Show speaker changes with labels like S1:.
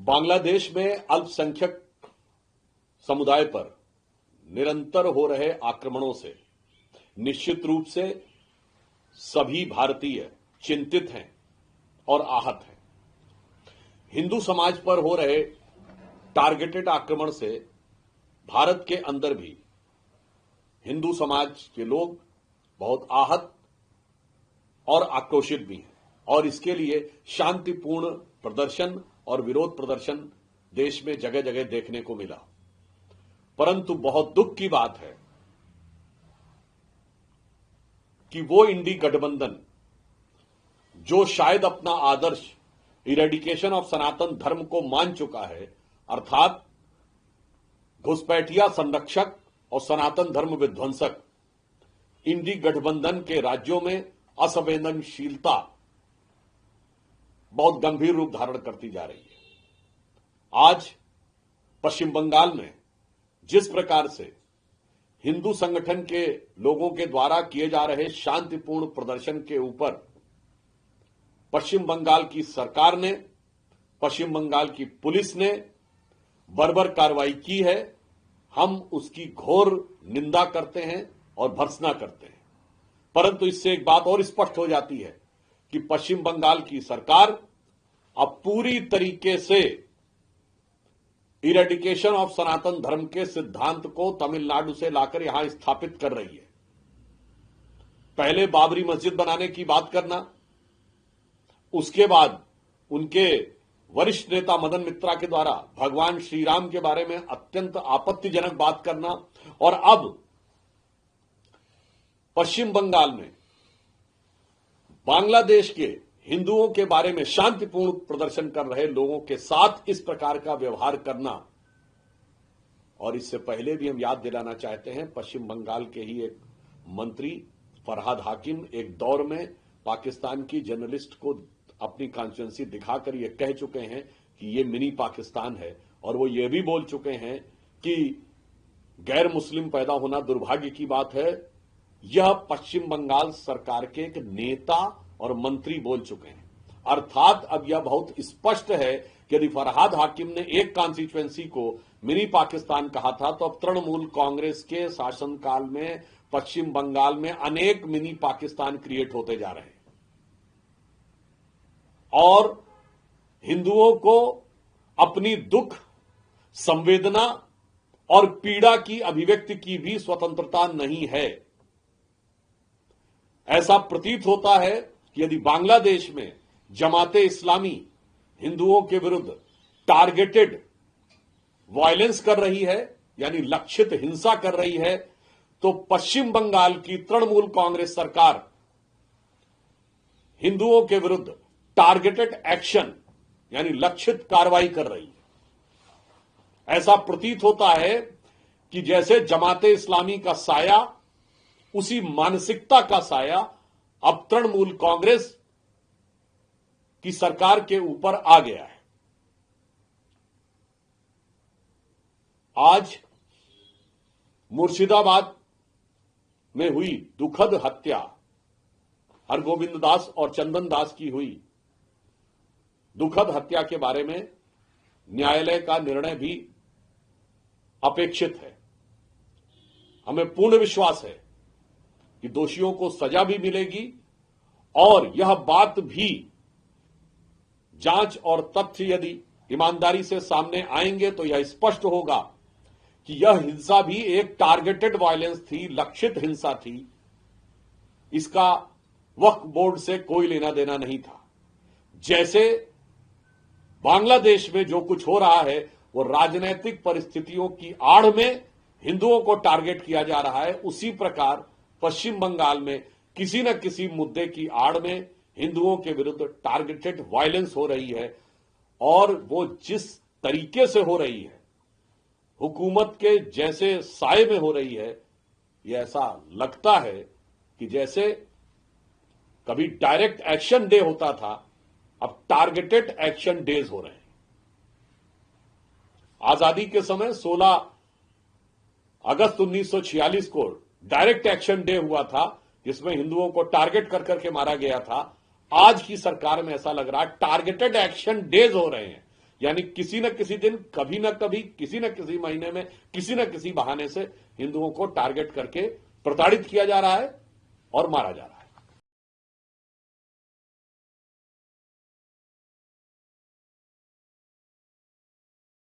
S1: बांग्लादेश में अल्पसंख्यक समुदाय पर निरंतर हो रहे आक्रमणों से निश्चित रूप से सभी भारतीय चिंतित हैं और आहत हैं। हिंदू समाज पर हो रहे टारगेटेड आक्रमण से भारत के अंदर भी हिंदू समाज के लोग बहुत आहत और आक्रोशित भी हैं और इसके लिए शांतिपूर्ण प्रदर्शन और विरोध प्रदर्शन देश में जगह जगह देखने को मिला। परंतु बहुत दुख की बात है कि वो इंडी गठबंधन जो शायद अपना आदर्श इरेडिकेशन ऑफ सनातन धर्म को मान चुका है, अर्थात घुसपैठिया संरक्षक और सनातन धर्म विध्वंसक, इंडी गठबंधन के राज्यों में असंवेदनशीलता बहुत गंभीर रूप धारण करती जा रही है। आज पश्चिम बंगाल में जिस प्रकार से हिंदू संगठन के लोगों के द्वारा किए जा रहे शांतिपूर्ण प्रदर्शन के ऊपर पश्चिम बंगाल की सरकार ने, पश्चिम बंगाल की पुलिस ने बर्बर कार्रवाई की है, हम उसकी घोर निंदा करते हैं और भर्त्सना करते हैं। परंतु इससे एक बात और स्पष्ट हो जाती है कि पश्चिम बंगाल की सरकार अब पूरी तरीके से इरेडिकेशन ऑफ सनातन धर्म के सिद्धांत को तमिलनाडु से लाकर यहां स्थापित कर रही है। पहले बाबरी मस्जिद बनाने की बात करना, उसके बाद उनके वरिष्ठ नेता मदन मित्रा के द्वारा भगवान श्री राम के बारे में अत्यंत आपत्तिजनक बात करना, और अब पश्चिम बंगाल में बांग्लादेश के हिंदुओं के बारे में शांतिपूर्ण प्रदर्शन कर रहे लोगों के साथ इस प्रकार का व्यवहार करना। और इससे पहले भी हम याद दिलाना चाहते हैं, पश्चिम बंगाल के ही एक मंत्री फरहाद हाकिम एक दौर में पाकिस्तान की जर्नलिस्ट को अपनी कॉन्स्टिट्यूएंसी दिखाकर ये कह चुके हैं कि ये मिनी पाकिस्तान है, और वो ये भी बोल चुके हैं कि गैर मुस्लिम पैदा होना दुर्भाग्य की बात है। यह पश्चिम बंगाल सरकार के एक नेता और मंत्री बोल चुके हैं। अर्थात अब यह बहुत स्पष्ट है कि यदि फरहाद हाकिम ने एक कॉन्स्टिट्यूएंसी को मिनी पाकिस्तान कहा था, तो अब तृणमूल कांग्रेस के शासनकाल में पश्चिम बंगाल में अनेक मिनी पाकिस्तान क्रिएट होते जा रहे हैं और हिंदुओं को अपनी दुख, संवेदना और पीड़ा की अभिव्यक्ति की भी स्वतंत्रता नहीं है। ऐसा प्रतीत होता है कि यदि बांग्लादेश में जमाते इस्लामी हिंदुओं के विरुद्ध टारगेटेड वायलेंस कर रही है, यानी लक्षित हिंसा कर रही है, तो पश्चिम बंगाल की तृणमूल कांग्रेस सरकार हिंदुओं के विरुद्ध टारगेटेड एक्शन यानी लक्षित कार्रवाई कर रही है। ऐसा प्रतीत होता है कि जैसे जमाते इस्लामी का साया, उसी मानसिकता का साया अब तृणमूल कांग्रेस की सरकार के ऊपर आ गया है। आज मुर्शिदाबाद में हुई दुखद हत्या, हरगोविंद दास और चंदन दास की हुई दुखद हत्या के बारे में न्यायालय का निर्णय भी अपेक्षित है। हमें पूर्ण विश्वास है कि दोषियों को सजा भी मिलेगी और यह बात भी जांच और तथ्य यदि ईमानदारी से सामने आएंगे तो यह स्पष्ट होगा कि यह हिंसा भी एक टारगेटेड वायलेंस थी, लक्षित हिंसा थी। इसका वक्फ बोर्ड से कोई लेना देना नहीं था। जैसे बांग्लादेश में जो कुछ हो रहा है वो राजनीतिक परिस्थितियों की आड़ में हिंदुओं को टारगेट किया जा रहा है, उसी प्रकार पश्चिम बंगाल में किसी न किसी मुद्दे की आड़ में हिंदुओं के विरुद्ध टारगेटेड वायलेंस हो रही है। और वो जिस तरीके से हो रही है, हुकूमत के जैसे साए में हो रही है, ये ऐसा लगता है कि जैसे कभी डायरेक्ट एक्शन डे होता था, अब टारगेटेड एक्शन डेज हो रहे हैं। आजादी के समय 16 अगस्त 1946 को डायरेक्ट एक्शन डे हुआ था, जिसमें हिंदुओं को टारगेट कर करके मारा गया था। आज की सरकार में ऐसा लग रहा है टारगेटेड एक्शन डेज हो रहे हैं, यानी किसी न किसी दिन, कभी न कभी, किसी न किसी महीने में, किसी न किसी बहाने से हिंदुओं को टारगेट करके प्रताड़ित किया जा रहा है और मारा जा रहा है।